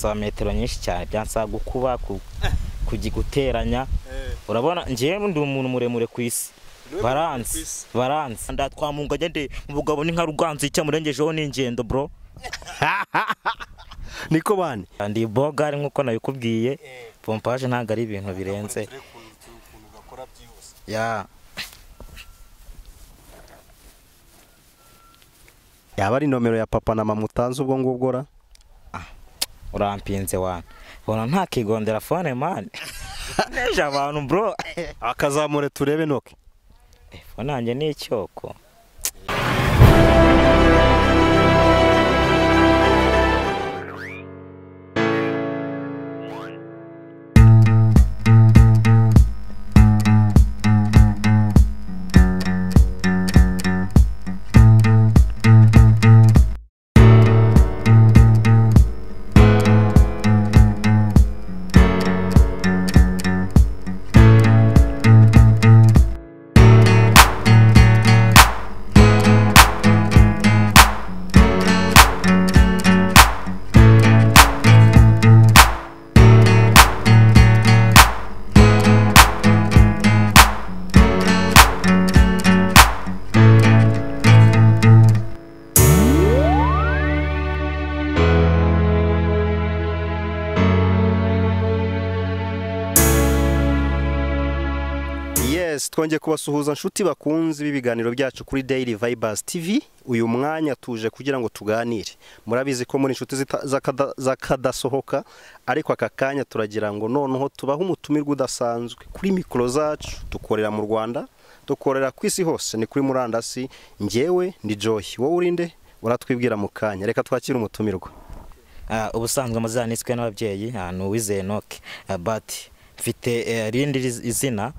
byansaba metero nyinshi cyane, byansaba gukuba guteranya. Urabona ngiye ndi umuntu muremure ku isi. Baranze ndatwamunga ngende umugabo ni nka ruganzi cya murengejeho n'ingendo bro. Niko bane ndi bogari nkuko nabikubwiye, pompage ntago ari ibintu birenze. Ya yaba ari nomero ya papa na mama utanze ubwo ngubwo ra urampinze wana bona nta kigondera phone man. Neje abantu bro akazamure turebe noke phone nanjye ni icyoko. Twongeye kubasuhuza nshuti bakunzi b'ibiganiro byacu kuri Daily Vibers TV. Uyu mwanya tuje kugira ngo tuganire. Murabizi ko muri inshuti zakadasohoka, ariko aka kanya turagira ngo noneho tubaho umutumirwa udasanzwe kuri mikoro zacu. Dukorera mu Rwanda, dukorera ku isi hose, ni kuri murandasi. Njyewe ndi Joy, wowe urinde uratwibwira mu kanya. Reka twakire umutumirwa. Ubusanzwe amazina niswe n'ababyeyi no Wizeye Enoch, but mfite rindi izina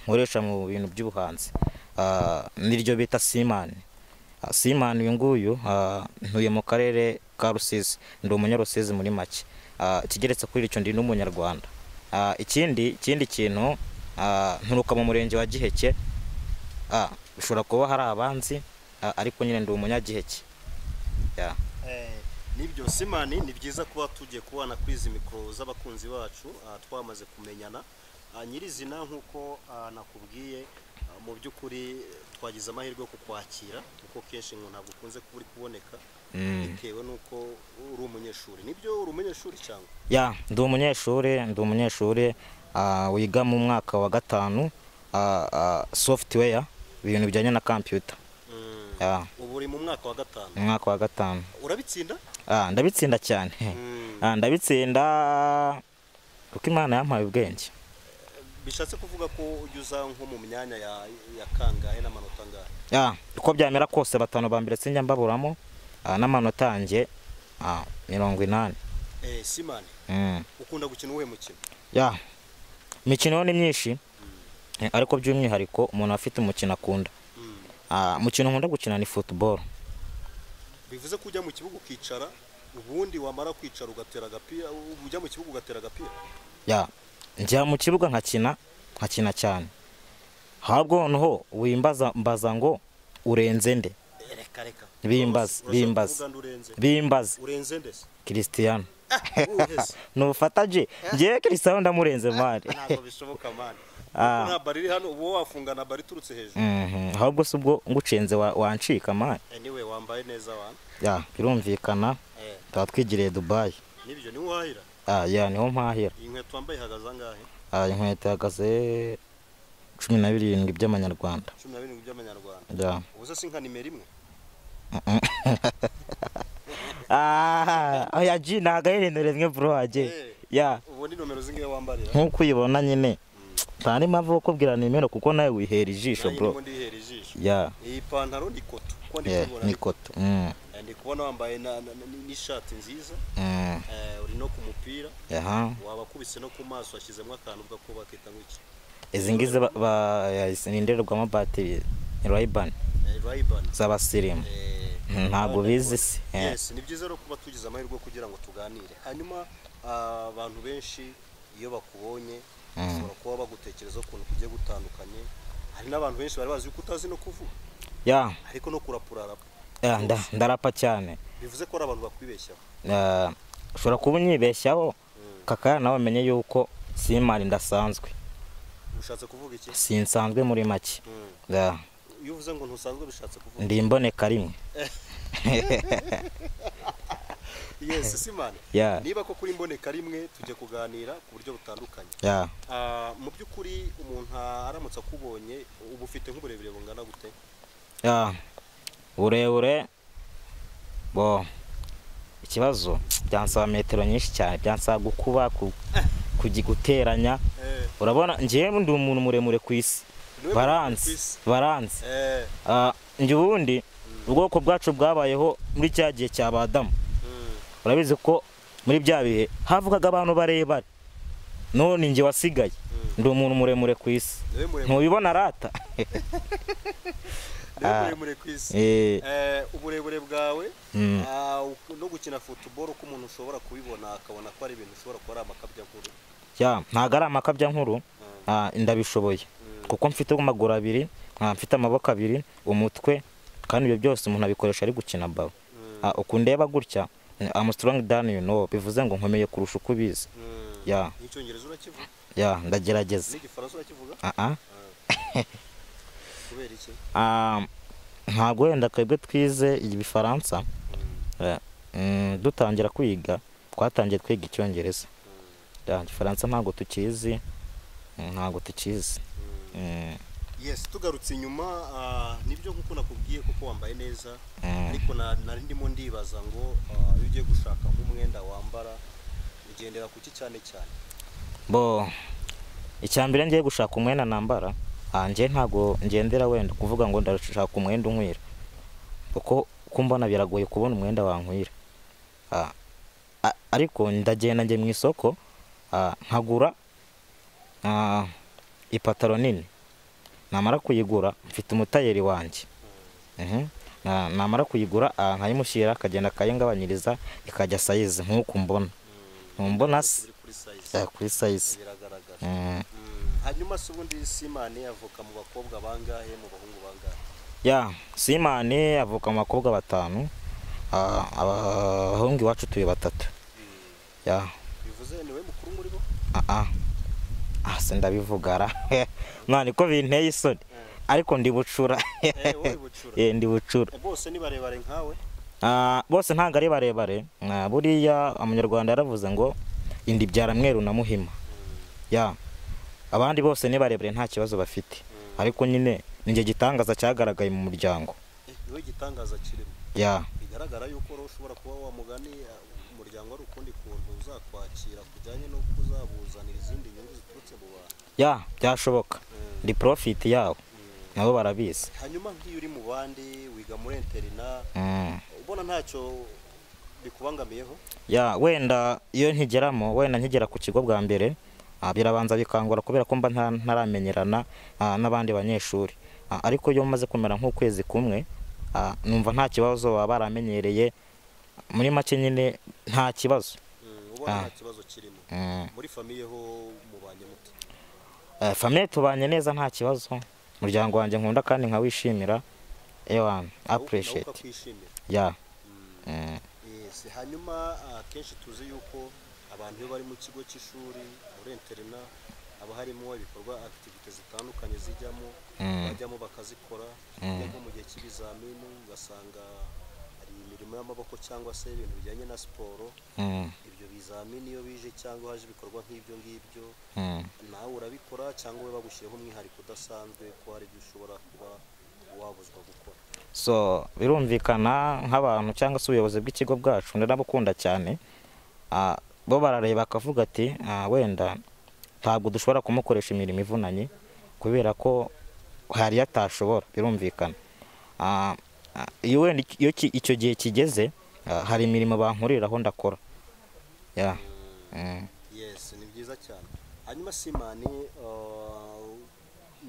nkoresha mu bintu by'ubuhanzi, niryo bita Simani. Simani uyu nguyu ntuye mu karere ka Rusizi, ndi umunyarusizi muri make. Kigeretse kuri icyo ndi n'umunyarwanda. Ikindi kintu nturuka mu murenge wa Giheke. Bishobora kuba hari abanzi, ariko nyine ndi umunyagiheke. Nibyo Simani, ni byiza kuba tugiye kubana kwizi mikoro z'abakunzi bacu, twamaze kumenyana. Nyirizina nkuko nakubwiye, mu by'ukuri twagize amahirwe yo kukwakira kuko kenshi ngo ntabwo ukunze kuba uri kuboneka bitewe nuko uri umunyeshuri. Nibyo uri umunyeshuri cyangwa? Ya, ndi umunyeshuri wiga mu mwaka wa 5 software, ibintu bijyanye na computer. Ubu uri mu mwaka wa 5? Mu mwaka wa 5. Urabitsinda? Ndabitsinda cyane. Ndabitsinda kuko Imana yampaye ubwenge. Bishatse kuvuga ko ujuza nko mu myanya ya kangahe n'amanota ngahe? Uko byamera kose 5 ba mbere sinjya mbaburamo, n'amanota yanjye 80. Simani, ukunda gukina uwe mukino? Imikino ni myinshi, ariko by'umwihariko umuntu afite umukino akunda. Mukino nkunda gukina ni football. Bivuze ko ujya mu kibuga ukicara, ubundi wamara kwicara ugatera agapira, ujya mu kibuga ugatera agapira? Njya mu kibuga nkakina cyane. Habwo noneho wimbaza ngo urenze nde? Reka bimbaza urenze nde? Cristiano. Nufataje ngiye Cristiano ndamurenze mari. Ntabwo bishoboka mani. Nta bari hano uwo wafungana bari turutse hejuru. Ahubwo se ubwo ngucenze wancika mani. Anyway wambaye neza wana. Birumvikana. Twatwigiriye Dubai. Nibyo ni wahira? Niho mpahira. Inkweto wambaye ihagaze angahe? Inkweto ihagaze 17 by'amanyarwanda. 17 by'amanyarwanda. Ubuze si nka nimero 1? Oya G ntago ari nimero 1 bro aje. Ubu ni nomero zingiye wambarira? Nkuko uyibona nyine. Tani mpamvu ko kubwira nimero kuko nawe wihera ijisho bro. Iyi pantaro ni koto. Ni koto. Ndi kubona wambaye n'ishati nziza. Uri no ku mupira. Wabakubise no ku maso washyizemo akantu bwa ko bakita ngiki. Izi ngize nindererwamo battery Ray-Ban. Z'abasirimu. Ntabwo bizi se. Yes, ni byiza rero kuba tugize amahirwe kugira ngo tuganire. Hanyuma abantu benshi iyo bakubonye ushobora kuba bagutekereza ukuntu kugiye gutandukanye. Hari n'abantu benshi bari bazi ko utazi no kuvuga. Ariko no kurapurarapa. Ndarapa cyane. Bivuze ko ari abantu bakwibeshyaho. ushobora kuba unyibeshyaho kakaya nawe amenye yuko simani ndasanzwe. ushatse kuvuga iki? Sinsanzwe muri make. Iyo uvuze ngo ntusanzwe bishatse kuvuga ndi imboneka rimwe. Yes, simani. Niba ko kuri imboneka rimwe tujye kuganira ku buryo butandukanye. Mu by'ukuri umuntu aramutse akubonye uba ufite nk'uburebure bungana gute? Uburebure bo ikibazo byansaba metero nyinshi cyane, byansaba gukuba kugiguteranya. Urabona ngiye ndi umuntu muremure ku isi. Baranze. Ngi ubundi ubwoko bwacu bwabayeho muri cya gihe cya Badamu. Urabizi ko muri bya bihe havugaga abantu barebare. None ngi wasigaye ndi umuntu muremure ku isi. Ntubibona rata? Muremure ku isi. Uburebure bwawe no gukina football ko umuntu ushobora kubibona akabona ko ari ibintu ushobora kuba ari amakabya nkuru. Ntago ari amakabya nkuru. Ndabishoboye kuko mfite amaguru abiri, mfite amaboko abiri, umutwe, kandi ibyo byose umuntu abikoresha ari gukina ball. Ukundeba gutya I'm strong than you know, bivuze ngo nkomeye kurusha uko ubizi. Icyongereza urakivuga? Ndagerageza. N'igifaransa urakivuga? Kubera iki? Ntago wenda twebwe twize igifaransa. Dutangira kwiga twatangiye twiga icyongereza. Igifaransa ntago tukizi. Yes, tugarutse inyuma nibyo nkuko nakubwiye kuko wambaye neza, ariko nari ndimo ndibaza ngo iyo ugiye gushaka nk'umwenda wambara ugendera kuki cyane cyane? Icyambere ngiye gushaka umwenda nambara, nje ntago ngendera wenda kuvuga ngo ndashaka umwenda unkwira, kuko kumbona biragoye kubona umwenda wankwira. Ariko ndagenda nje mu isoko nkagura ipataro nini. Namara kuyigura mfite umutayeri wanjye. Namara kuyigura nkayimushyira akagenda akayingabanyiriza ikajya size nk'uko mbona. Kuri size. Hanyuma se ubundi Simani avuka mu bakobwa bangahe, mu bahungu bangahe? Simani avuka mu bakobwa 5. Abahungu iwacu tuye 3. Bivuze niwe mukuru muri bo? Sindabivugara. Mwana ko binteye isoni. Ariko ndi bucura. Ndi bucura. Bose ni barebare nkawe? Bose ntago ari barebare. Buriya umunyarwanda yaravuze ngo indi byara mweru na muhima. Abandi bose ni barebare nta kibazo bafite. Ariko nyine ninge gitangaza cyagaragaye mu muryango. Niwe gitangaza kirimo. Bigaragara yuko ushobora kuba wa mugani umuryango ari ukundi kuntu uzakwakira kujyanye no kuzabuzanira izindi nyungu ziturutse mu bantu. Byashoboka. Ndi profit yawo. Nabo barabizi. Hanyuma nk'iyo uri mu bandi wiga muri interina, ubona ntacyo bikubangamiyeho? Wenda iyo ntigeramo, wenda nkigera ku kigo bwa mbere, birabanza bikangora kubera ko mba ntaramenyerana n'abandi banyeshuri. Ariko iyo maze kumera nk'ukwezi kumwe, numva nta kibazo baba baramenyereye. Muri make nyine nta kibazo. Ubona nta kibazo kirimo. Muri famiye ho mubanye mute? Famiye tubanye neza nta kibazo. Umuryango wanjye nkunda kandi nkawishimira. Appreciate. Yes, hanyuma kenshi tuzi yuko abantu iyo bari mu kigo cy'ishuri muri interina aba harimo ibikorwa activities zitandukanye zijyamo, bajyamo bakazikora. Nko mu gihe cy'ibizamini ugasanga hari imirimo y'amaboko cyangwa se ibintu bijyanye na siporo. Ibyo bizamini iyo bije cyangwa haje ibikorwa nk'ibyo ngibyo, nawe urabikora cyangwa we bagushyiraho umwihariko udasanzwe ko hari ibyo ushobora kuba wabuzwa gukora? Birumvikana nk'abantu cyangwa se ubuyobozi bw'ikigo bwacu ndabakunda cyane. Bo barareba bakavuga ati wenda ntabwo dushobora kumukoresha imirimo ivunanye kubera ko hari yatashobora. Birumvikana. Iyo wenda icyo gihe kigeze hari imirimo bankuriraho ndakora. Yes, ni byiza cyane. Hanyuma Simani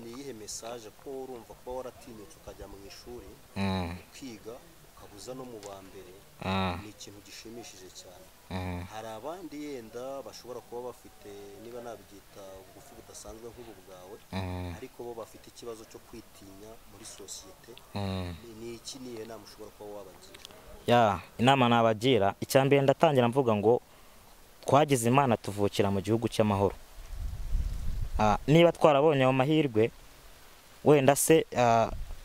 ni iyihe message ko urumva kuba waratinyutse ukajya mu ishuri kwiga ukabuza no mu ba mbere, ni ikintu gishimishije cyane. Hari abandi yenda bashobora kuba bafite niba nabyita ubugufi budasanzwe nk'ubu bwawe, ariko bo bafite ikibazo cyo kwitinya muri societe. Ni iki niye nama ushobora kuba wabagira? Inama nabagira, icyambere ndatangira mvuga ngo twagize imana tuvukira mu gihugu cy'amahoro. Niba twarabonye ayo mahirwe wenda se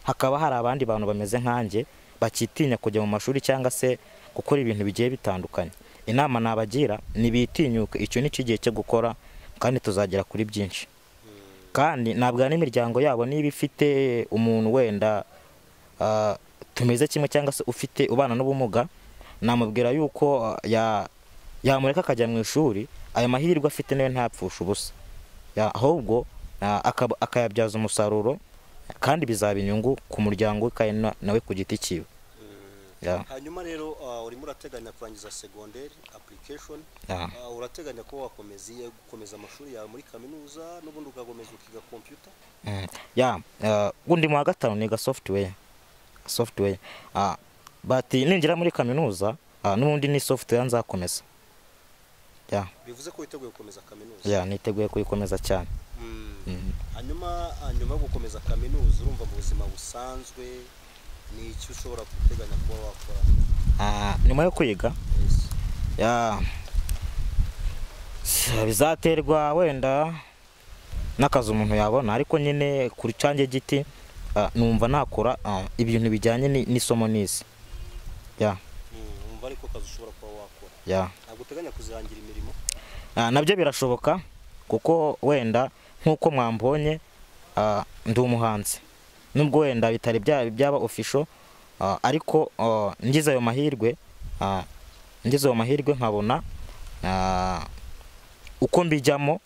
hakaba hari abandi bantu bameze nkanjye bakitinya kujya mu mashuri cyangwa se gukora ibintu bigiye bitandukanye, inama nabagira nibitinyuke, icyo ni kigiye cyo gukora kandi tuzagera kuri byinshi. Kandi nabwa n'imiryango yabo niba ifite umuntu wenda tumeze kimwe cyangwa se ufite ubana n'ubumuga, namubwira yuko yamureka akajya mu ishuri, aya mahirwe afite nayo ntapfusha ubusa, ahubwo akayabyaza umusaruro kandi bizaba inyungu ku muryango we nawe ku giti cyiwe. Hanyuma rero urimo urateganya kurangiza secondary application, urateganya ko gukomeza amashuri yawe muri kaminuza n'ubundi ugakomeza ukiga computer? Undi mu wa gatanu niga software but ninjira muri kaminuza n'ubundi ni software nzakomeza. Bivuze ko witeguye gukomeza kaminuza? Niteguye kuyikomeza cyane. Hanyuma yo gukomeza kaminuza urumva mu buzima busanzwe ni icyo ushobora guteganya kuba wakora nyuma yo kwiga? Bizaterwa wenda n'akazi umuntu yabona, ariko nyine kuri cange giti numva nakora ibintu bijyanye n'isomo nize. Umva ariko kazi ushobora kuba wakora? Ntabwo uteganya kuzihangira imirimo? Nabyo birashoboka kuko wenda nk'uko mwambonye ndi umuhanzi, nubwo wenda bitari byaba official, ariko ngize ayo mahirwe nkabona uko mbijyamo,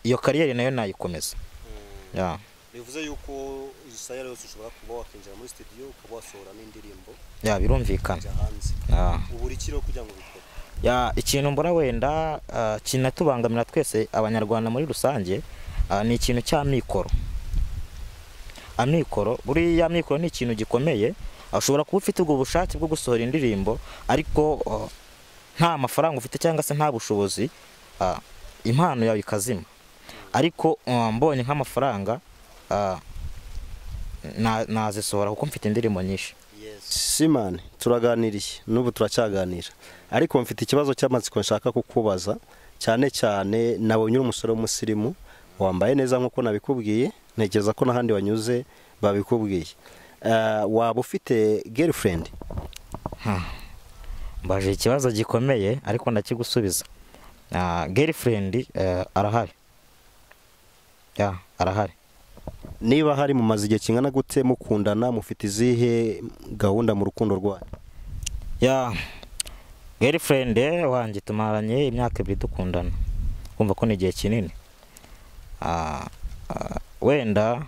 iyo kariyeri nayo nayikomeza. Bivuze yuko isaya yose ushobora kuba wakinjira muri studio ukaba wasohora n'indirimbo? Birumvikana. Ubu rikiro kugira ngo bikore? Ikintu mbona wenda kinatubangamira twese abanyarwanda muri rusange ni ikintu cy'amikoro. Buriya mikoro ni ikintu gikomeye. Ushobora kuba ufite ubwo bushake bwo gusohora indirimbo, ariko nta mafaranga ufite cyangwa se nta bushobozi, impano yawe ikazima. Ariko mbonye nk'amafaranga nazisohora kuko mfite indirimbo nyinshi. Simane, turaganiriye n'ubu turacyaganira, ariko mfite ikibazo cy'amatsiko nshaka kukubaza cyane cyane. Nabonye umusore w'umusirimu wambaye neza nk'uko nabikubwiye, ntekereza ko n'ahandi wanyuze babikubwiye. Waba ufite girlfriend? Mbaje ikibazo gikomeye ariko ndakigusubiza. Girlfriend arahari. Arahari. Niba hari mumaze igihe kingana gute mukundana, mufite izihe gahunda mu rukundo rwanyu? Girlfriend wanjye tumaranye imyaka 2 dukundana, kumva ko ni igihe kinini. Wenda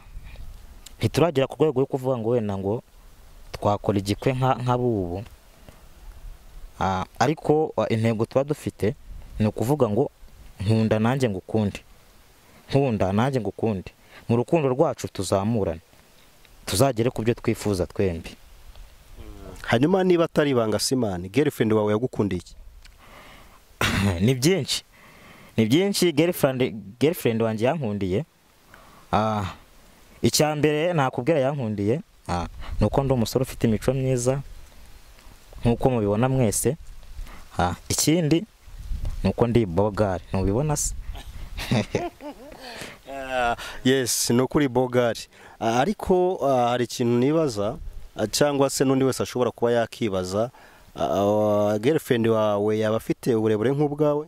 ntituragera ku rwego rwo kuvuga ngo wenda ngo twakora igikwe nk'abubu, ariko intego tuba dufite ni ukuvuga ngo nkunda nanjye ngukunde, nkunda nanjye ngukunde, mu rukundo rwacu tuzamurane, tuzagere ku byo twifuza twembi. Hanyuma niba atari ibanga Simane, girlfriend wawe yagukundiye iki? Ni byinshi girlfriend wanjye yankundiye. Icyambere nakubwira yankundiye nuko ndi umusore ufite imico myiza nkuko mubibona mwese. Ikindi nuko ndi bogari, ntubibona se? Yes, no kuri bogari. Ariko hari ikintu nibaza cyangwa se n'undi wese ashobora kuba yakibaza, girlfriend wawe yaba afite uburebure nk'ubwawe?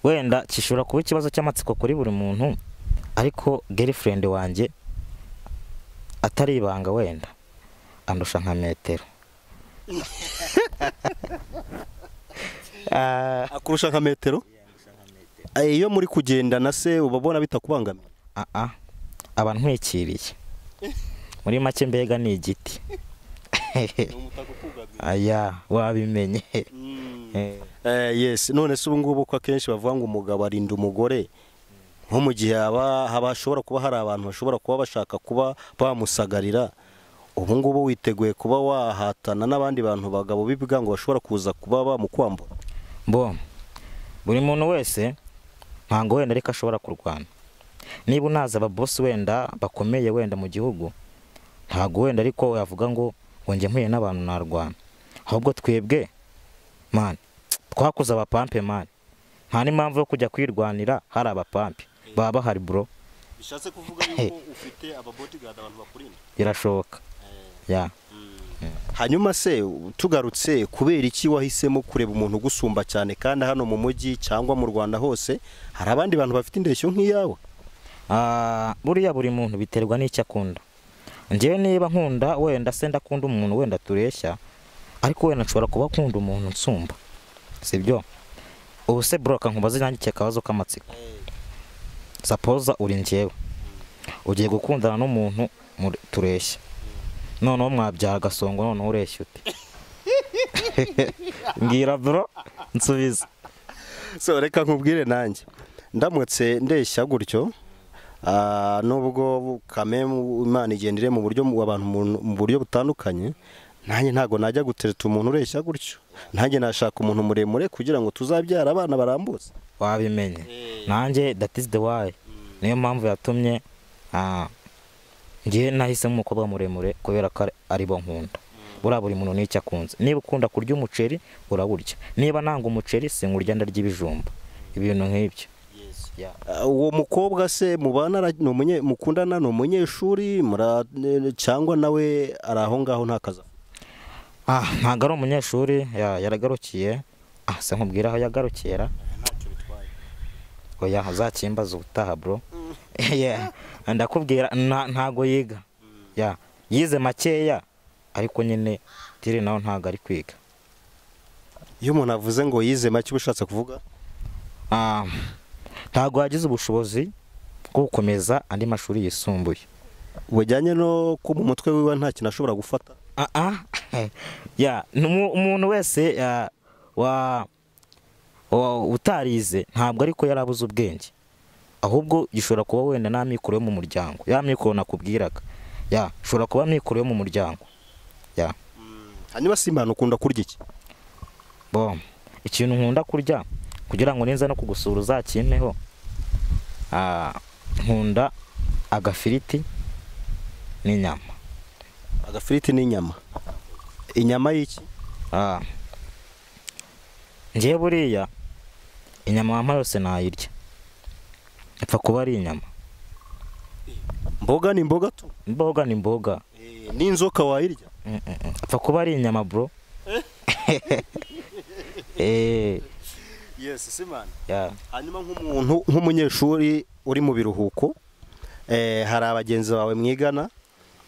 Wenda kishobora kuba ikibazo cy'amatsiko kuri buri muntu, ariko girlfriend wanjye atari ibanga wenda andusha nka metero. Akurusha nka metero? Iyo muri kugendana se ubabona bitakubangamiye? Aba ntwikiriye muri make, mbega ni igiti. Wabimenye. Yes, none se ubu ngubu ko akenshi bavuga ngo umugabo arinda umugore, nko mu gihe hashobora kuba hari abantu bashobora kuba bashaka kuba bamusagarira, ubu ngubu witeguye kuba wahatana n'abandi bantu bagabo b'ibigango bashobora kuza kuba bamukwambura? Buri muntu wese ntango wenda ariko ashobora kurwana. Niba unaza ababosi wenda bakomeye wenda mu gihugu, ntago wenda ariko yavuga ngo njye mpuye n'abantu narwana. Ahubwo twebwe twakuze abapampe mani, nta n'impamvu yo kujya kwirwanira hari abapampe baba bahari bro. bishatse kuvuga yuko ufite ababodyguard abantu bakurinda? Birashoboka ya. Hanyuma se tugarutse, kubera iki wahisemo kureba umuntu ugusumba cyane kandi hano mu mujyi cyangwa mu Rwanda hose hari abandi bantu bafite indeshyo nk'iyawe? Buriya buri muntu biterwa n'icyo akunda. Njyewe niba nkunda wenda se ndakunda umuntu wenda tureshya, ariko wenda nshobora kuba akunda umuntu nsumba, sibyo? Ubu se bro kankubaza nanjye akabazo k'amatsiko. Suppose uri njyewe ugiye gukundana n'umuntu tureshya, noneho mwabyara agasongo, noneho ureshya ute? Mbwira bro nsubiza. So reka nkubwire nanjye ndamutse ndeshya gutyo, nubwo kameme Imana igendere mu buryo abantu mu buryo butandukanye, nanjye ntago najya gutereta umuntu ureshya gutyo. Nanjye nashaka umuntu muremure kugira ngo tuzabyara abana barambuza. Wabimenye nanjye, that is the why. Niyo mpamvu yatumye ngiye nahisemo umukobwa muremure kubera ko ari bo nkunda. Buriya buri muntu n'icyo akunze. Niba ukunda kurya umuceri uraburya, niba nanga umuceri singurya ndarya ibijumba, ibintu nk'ibyo. Uwo mukobwa se mubana mukundana ni umunyeshuri cyangwa nawe ari aho ngaho nta kazi? Ntabwo ari umunyeshuri, yaragarukiye. Se nkubwira aho yagarukira. Oya uzakimbaza ubutaha bro. Ndakubwira ntago yiga. Yize makeya ariko nyine tiri nawe ntago ari kwiga. Iyo umuntu avuze ngo yize make ubushatse kuvuga? Ntago yagize ubushobozi bwo gukomeza andi mashuri yisumbuye. Ubujyanye no ko mu mutwe wiwe nta kintu ashobora gufata? Umuntu wese utarize ntabwo ariko yarabuze ubwenge, ahubwo gishobora kuba wenda nta mikoro yo mu muryango. Ya mikoro nakubwiraga ushobora kuba mikoro yo mu muryango. Hanyuma Simana ukunda kurya iki? Ikintu nkunda kurya kugira ngo ninza no kugusura uzakimpeho, nkunda agafiriti n'inyama. Agafiriti n'inyama? Inyama y'iki? Ngiye buriya inyama wampa yose nayirya, ipfa kuba ari inyama. Mboga ni imboga tu? Imboga ni imboga. N'inzoka wayirya? Ipfa kuba ari inyama bro. Yes Simana. Hanyuma nk'umunyeshuri uri mu biruhuko, hari abagenzi bawe mwigana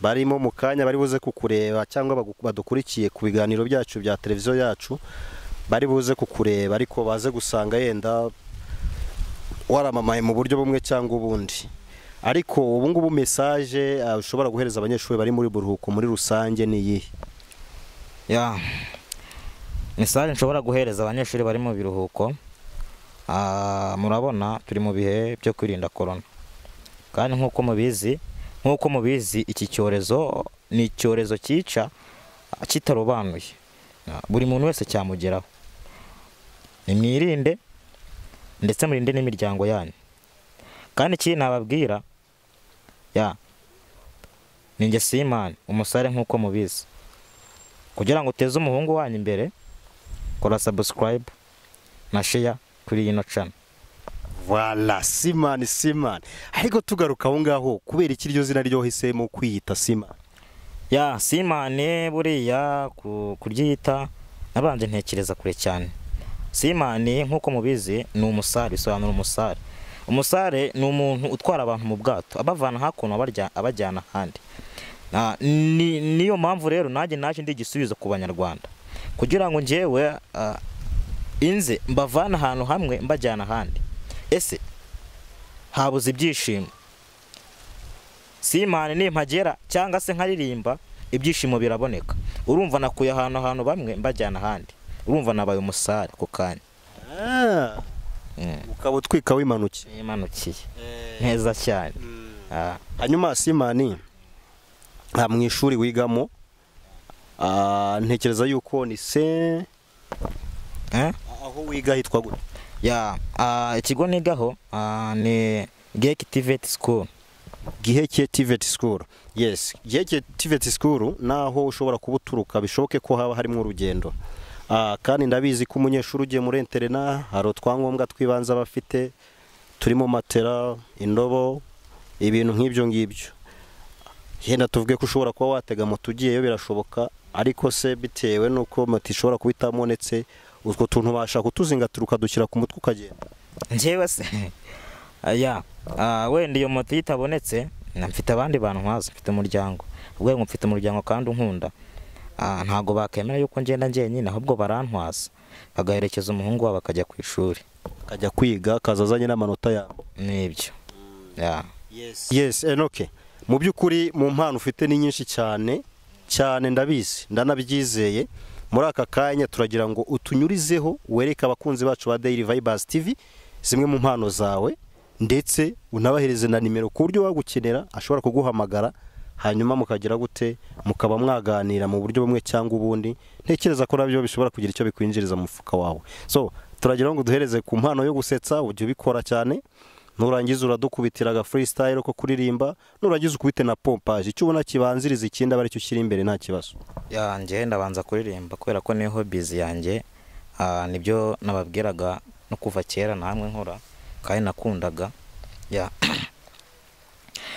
barimo mu kanya bari buze kukureba cyangwa badukurikiye ku biganiro byacu bya televiziyo yacu, bari buze kukureba ariko baze gusanga yenda waramamaye mu buryo bumwe cyangwa ubundi. Ariko ubu ngubu message ushobora guhereza abanyeshuri bari muri buruhuko muri rusange ni iyihe? Message nshobora guhereza abanyeshuri bari mu biruhuko, murabona turi mu bihe byo kwirinda corona, kandi nk'uko mubizi iki cyorezo ni icyorezo cyica kitarobanuye, buri muntu wese cyamugeraho. Nimwirinde ndetse murinde n'imiryango yanyu. Kandi iki nababwira ninjye Simana umusare nk'uko mubizi, kugira ngo uteze umuhungu wanyu imbere kora subscribe na share kuri ino channel. Voilà Simana. Ariko tugaruka aho ngaho, kubera iki iryo zina ryohisemo kwiyita Simana? Simane buriya kuryita nabanje ntekereza kure cyane. Simane nk'uko mubizi ni umusare, bisobanura umusare. Umusare ni umuntu utwara abantu mu bwato abavana hakuno abajyana ahandi. Niyo mpamvu rero naje ndi igisubizo ku banyarwanda, kugira ngo njyewe inze mbavana ahantu hamwe mbajyana ahandi. Ese habuze ibyishimo, Simane nimpagera cyangwa se nkaririmba ibyishimo biraboneka. Urumva nakuye ahantu bamwe mbajyana ahandi, urumva nabaye umusare ku kanya. Ukaba utwika wimanukiye? Imanukiye neza cyane. Hanyuma Simani, mu ishuri wigamo, ntekereza yuko ni se aho wiga hitwa gute? Ikigo nigaho ni Giheke TVET School. Giheke TVET School. Yes, Giheke TVET School naho ushobora kubuturuka bishoboke ko haba harimo urugendo. kandi ndabizi ko umunyeshuri ugiye muri interena hari utwangombwa twibanze abafite turimo matera, indobo, ibintu nk'ibyo ngibyo. Yenda tuvuge ko ushobora kuba watega moto ugiyeyo birashoboka, ariko se bitewe nuko moto ishobora kuba itabonetse, utwo tuntu bashaka kutuzingatira ukadushyira ku mutwe ukagenda. Njyewe se wenda iyo moto itabonetse mfite abandi bantu nkwaza, mfite umuryango, ubwo mfite umuryango kandi unkunda, ntago bakemera yuko ngenda njyenyine, ahubwo barantwaza bagaherekeza umuhungu wabo akajya ku ishuri, akajya kwiga, akazazanye n'amanota yawe. Nibyo. Yes, Enoke, mu by'ukuri mu mpano ufite ni nyinshi cyane cyane, ndabizi ndanabyizeye. Muri aka kanya turagira ngo utunyurizeho wereke abakunzi bacu ba Daily Vibers TV zimwe mu mpano zawe, ndetse unabahereze na nimero ku buryo wagukenera ashobora kuguhamagara, hanyuma mukagira gute, mukaba mwaganira mu buryo bumwe cyangwa ubundi. Ntekereza ko nabyo bishobora kugira icyo bikwinjiriza mu mufuka wawe. So turagira ngo duhereze ku mpano yo gusetsa, ujye ubikora cyane, nurangiza uradukubitira aga freestyle ko kuririmba, nurangiza ukubite na pompage, icyo ubona kibanziriza ikindi aba ari cyo ushyira imbere nta kibazo. Njye ndabanza kuririmba kubera ko ni hobbies yanjye, nibyo nababwiraga no kuva kera namwe nkora kandi nakundaga.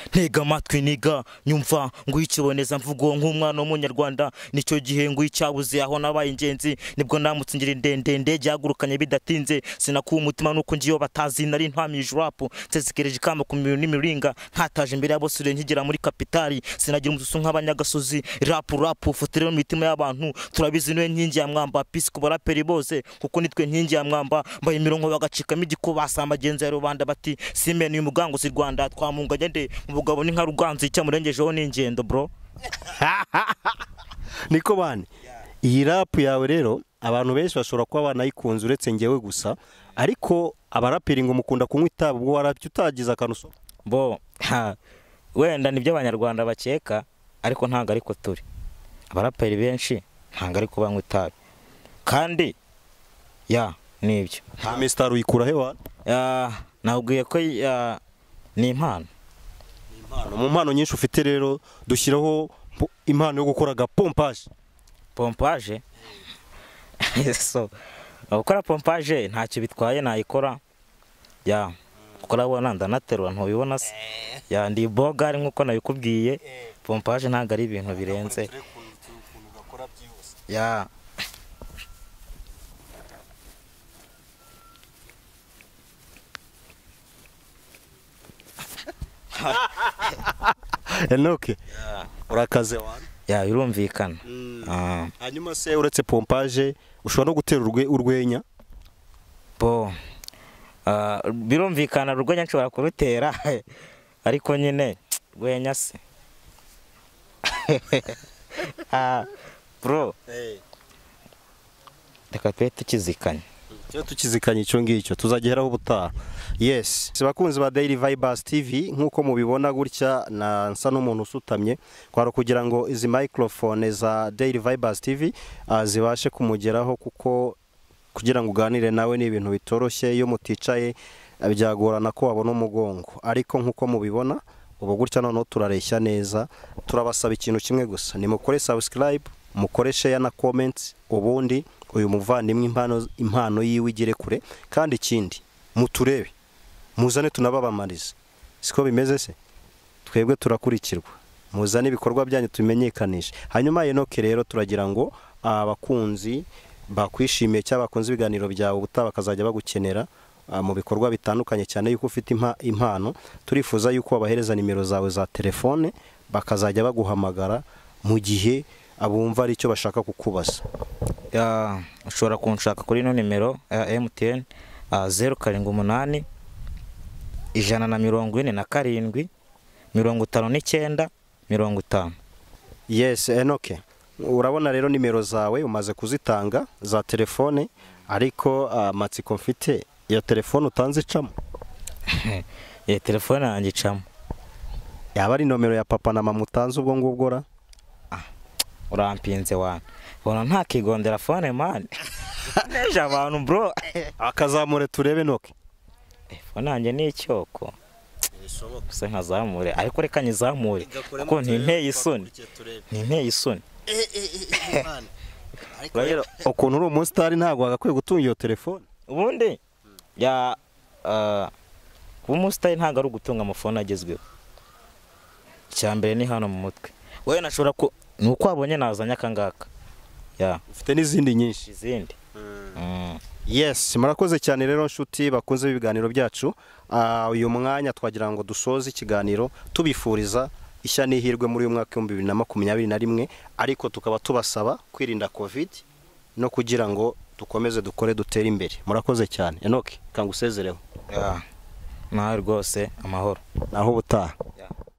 Ntega amatwi niga nyumva ngo ikiboneza mvugo nk'umwana w'umunyarwanda, nicyo gihe ngo icyabuze aho nabaye ingenzi, nibwo namutse ngira ndende yagurukanye bidatinze, sinakuba umutima nuko ngiyo batazi nari ntwamije rap, nsezekereje ikamba ku miru n'imiringa, nkataje imbere ya bose nkigera muri kapitali, sinagira umususu nk'abanyagasozi, rap ufite rero mu mitima y'abantu, turabizi niwe nkingi ya mwamba, peace ku baraperi bose kuko nitwe nkingi ya mwamba, mbaye imirongo bagacikamo igikuba, basamba genza ya rubanda bati simene uyu mugango si Rwanda, twamunganye nde umugabo ni nka ruganzi icyamurengejeho n'ingendo bro. Niko bane, iyi rap yawe rero abantu benshi bashobora kuba banayikunze uretse ngewe gusa, ariko abaraperi ngo mukunda kunywa itabi, ubwo warapye utagize akanuso bo wenda nibyo abanyarwanda bakeka, ariko ntago ariko turi abaraperi benshi, ntago ariko banywa itabi kandi nibyo. nta Mr uyikura he wa nabwiye ko ni impano. Mu mpano nyinshi ufite rero dushyiraho impano yo gukora aga pompage. So gukora pompage ntacyo bitwaye, nayikora kuko urabona ndanaterura ntubibona se, ndi bogari nk'uko nabikubwiye. Pompage ntabwo ari ibintu birenze. Enoke, urakaze wana? Birumvikana. Hanyuma se uretse pompage ushobora no gutera urwenya? Birumvikana urwenya nshobora kurutera, ariko nyine rwenya se bro, reka twe tukizikanye. Cyo tukizikanye icyo ngicyo tuzageraho ubutaha. Yes, bakunzi ba Daily Vibers TV, nkuko mubibona gutya nsa n'umuntu usutamye, kwaro kugira ngo izi microphone za Daily Vibers TV zibashe kumugeraho, kuko kugira ngo uganire nawe ni ibintu bitoroshye, iyo muticaye byagorana ko wabona umugongo, ariko nkuko mubibona ubu gutya noneho turareshya neza. Turabasaba ikintu kimwe gusa, ni mukore subscribe, mukore share na comment, ubundi uyu muvandimwe impano yiwe igere kure, kandi ikindi muturebe muzane tunababamarize, siko bimeze se, twebwe turakurikirwa, muzane ibikorwa byanyu tumenyekanisha. Hanyuma Enoke rero turagira ngo abakunzi bakwishimiye cyangwa bakunze ibiganiro byawe ubutaha bakazajya bagukenera mu bikorwa bitandukanye, cyane yuko ufite impano, turifuza yuko babahereza nimero zawe za telefone bakazajya baguhamagara mu gihe abumva ari cyo bashaka kukubaza. Ushobora kunshaka kuri no nimero MTN 078 147 59 50. Yes, Enoke, urabona rero nimero zawe umaze kuzitanga za telefone, ariko matsiko mfite ya telefone utanze icamo. Telefone yanjye icamo. Yaba ari nomero ya papa na mama utanze ubwo ngubwo ra? Urampinze wana. Bona nta kigondera phone man. Neje abantu bro. Akazamure turebe Enoke. Phone yanjye ni icyoko. Gusa nkazamure, ariko reka nyizamure kuko ntinteye isoni. rero ukuntu uri umusitari ntabwo wagakwiye gutunga iyo telefone. ubundi ya kuba umusitari ntabwo ari ugutunga amafone agezweho. icya mbere ni hano mu mutwe wowe nashobora ko ni uko wabonye nazanye akangaka ufite n'izindi nyinshi. izindi Yes, murakoze cyane rero nshuti bakunze ibiganiro byacu. Uyu mwanya twagira ngo dusoze ikiganiro tubifuriza ishya n'ihirwe muri uyu mwaka wa 2021, ariko tukaba tubasaba kwirinda covid no kugira ngo dukomeze dukore dutere imbere. Murakoze cyane. Enoki kangusezereho. nawe rwose amahoro. Naho ubutaha.